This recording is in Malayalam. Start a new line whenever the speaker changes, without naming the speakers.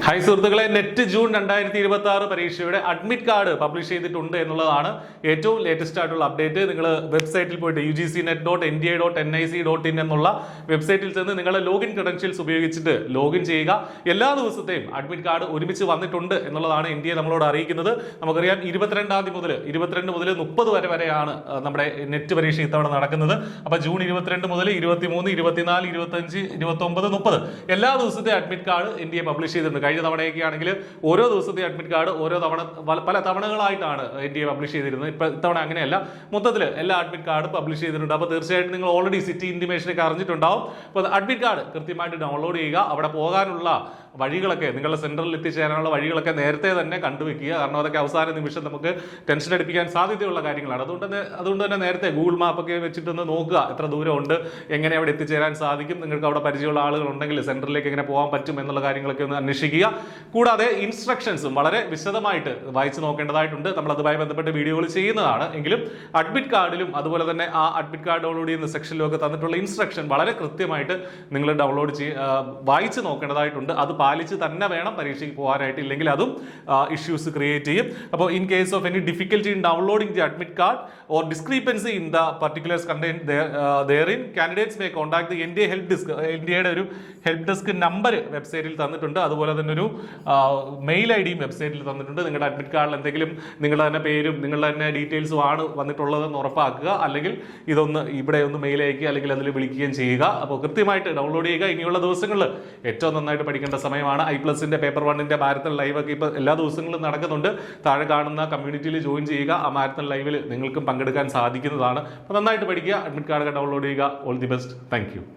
ഹായ് സുഹൃത്തുക്കളെ, നെറ്റ് ജൂൺ 2026 പരീക്ഷയുടെ അഡ്മിറ്റ് കാർഡ് പബ്ലിഷ് ചെയ്തിട്ടുണ്ട് എന്നുള്ളതാണ് ഏറ്റവും ലേറ്റസ്റ്റ് ആയിട്ടുള്ള അപ്ഡേറ്റ്. നിങ്ങൾ വെബ്സൈറ്റിൽ പോയിട്ട് ugcnet.nda.nic.in എന്നുള്ള വെബ്സൈറ്റിൽ ചെന്ന് നിങ്ങളുടെ ലോഗിൻ ക്രെഡൻഷ്യൽസ് ഉപയോഗിച്ചിട്ട് ലോഗിൻ ചെയ്യുക. എല്ലാ ദിവസത്തെയും അഡ്മിറ്റ് കാർഡ് ഒരുമിച്ച് വന്നിട്ടുണ്ട് എന്നുള്ളതാണ് NDA നമ്മളോട് അറിയിക്കുന്നത്. നമുക്കറിയാം 22 മുതൽ 30 വരെയാണ് നമ്മുടെ നെറ്റ് പരീക്ഷ ഇത്തവണ നടക്കുന്നത്. അപ്പൊ ജൂൺ 22 മുതൽ 23, 24, 25, 29, 30 എല്ലാ ദിവസത്തെ അഡ്മിറ്റ് കാർഡ് NDA പബ്ലിഷ് ചെയ്തിട്ടുണ്ട്. കഴിഞ്ഞ തവണയൊക്കെ ആണെങ്കിൽ ഓരോ ദിവസത്തെ അഡ്മിറ്റ് കാർഡ് ഓരോ തവണ പല തവണകളായിട്ടാണ് NDA പബ്ലിഷ് ചെയ്തിരുന്നത്. ഇത്തവണ അങ്ങനെയല്ല, മൊത്തത്തിൽ എല്ലാ അഡ്മിറ്റ് കാർഡ് പബ്ലിഷ് ചെയ്തിട്ടുണ്ട്. അപ്പോൾ തീർച്ചയായിട്ടും നിങ്ങൾ ഓൾറെഡി സിറ്റി ഇന്റിമേഷനൊക്കെ അറിഞ്ഞിട്ടുണ്ടാവും. അപ്പോൾ അഡ്മിറ്റ് കാർഡ് കൃത്യമായിട്ട് ഡൗൺലോഡ് ചെയ്യുക. അവിടെ പോകാനുള്ള വഴികളൊക്കെ, നിങ്ങളുടെ സെന്ററിൽ എത്തിച്ചേരാനുള്ള വഴികളൊക്കെ നേരത്തെ തന്നെ കണ്ടുവെക്കുക. കാരണം അതൊക്കെ അവസാന നിമിഷം നമുക്ക് ടെൻഷൻ അടിപ്പിക്കാൻ സാധ്യതയുള്ള കാര്യങ്ങളാണ്. അതുകൊണ്ട് തന്നെ നേരത്തെ ഗൂഗിൾ മാപ്പൊക്കെ വെച്ചിട്ടൊന്ന് നോക്കുക, എത്ര ദൂരമുണ്ട്, എങ്ങനെ അവിടെ എത്തിച്ചേരാൻ സാധിക്കും, നിങ്ങൾക്ക് അവിടെ പരിചയമുള്ള ആളുകൾ ഉണ്ടെങ്കിൽ സെന്ററിലേക്ക് എങ്ങനെ പോകാൻ പറ്റും എന്നുള്ള കാര്യങ്ങളൊക്കെ ഒന്ന് അന്വേഷിക്കുക. കൂടാതെ ഇൻസ്ട്രക്ഷൻസും വളരെ വിശദമായിട്ട് വായിച്ചു നോക്കേണ്ടതായിട്ടുണ്ട്. നമ്മൾ അതുമായി ബന്ധപ്പെട്ട് വീഡിയോകൾ ചെയ്യുന്നതാണ്. എങ്കിലും അഡ്മിറ്റ് കാർഡിലും അതുപോലെ തന്നെ ആ അഡ്മിറ്റ് കാർഡ് ഡൗൺലോഡ് ചെയ്യുന്ന സെക്ഷനിലും ഒക്കെ തന്നിട്ടുള്ള ഇൻസ്ട്രക്ഷൻ വളരെ കൃത്യമായിട്ട് നിങ്ങൾ വായിച്ച് നോക്കേണ്ടതായിട്ടുണ്ട്. അത് പാലിച്ച് തന്നെ വേണം പരീക്ഷയ്ക്ക് പോകാനായിട്ട്, ഇല്ലെങ്കിൽ അതും ഇഷ്യൂസ് ക്രിയേറ്റ് ചെയ്യും. അപ്പോൾ in case of any difficulty in downloading the admit card or discrepancy in the particulars contained therein candidates may contact the NDA help desk. NDAയുടെ ഒരു ഹെൽപ്പ് ഡെസ്ക് നമ്പർ വെബ്സൈറ്റിൽ തന്നിട്ടുണ്ട്. അതുപോലെ തന്നെ ഒരു മെയിൽ ID വെബ്സൈറ്റിൽ തന്നിട്ടുണ്ട്. നിങ്ങളുടെ അഡ്മിറ്റ് കാർഡിൽ എന്തെങ്കിലും നിങ്ങളുടെ തന്നെ പേരും നിങ്ങളുടെ തന്നെ ഡീറ്റെയിൽസും ആണ് വന്നിട്ടുള്ളതെന്ന് ഉറപ്പാക്കുക. അല്ലെങ്കിൽ ഇതൊന്ന് ഇവിടെ ഒന്ന് മെയിൽ അയക്കുക, അല്ലെങ്കിൽ അതിൽ വിളിക്കുകയും ചെയ്യുക. അപ്പോൾ കൃത്യമായിട്ട് ഡൗൺലോഡ് ചെയ്യുക. ഇനിയുള്ള ദിവസങ്ങളിൽ ഏറ്റവും നന്നായിട്ട് പഠിക്കേണ്ട സമയമാണ്. I+ന്റെ പേപ്പർ 1ന്റെ മാരത്തൺ ലൈവ് ഒക്കെ ഇപ്പോൾ എല്ലാ ദിവസങ്ങളിലും നടക്കുന്നുണ്ട്. താഴെ കാണുന്ന കമ്മ്യൂണിറ്റിയിൽ ജോയിൻ ചെയ്യുക. ആ മാരത്തൺ ലൈവിൽ നിങ്ങൾക്കും പങ്കെടുക്കാൻ സാധിക്കുന്നതാണ്. അപ്പോൾ നന്നായിട്ട് പഠിക്കുക, അഡ്മിറ്റ് കാർഡ് ഡൗൺലോഡ് ചെയ്യുക. All the best. Thank you.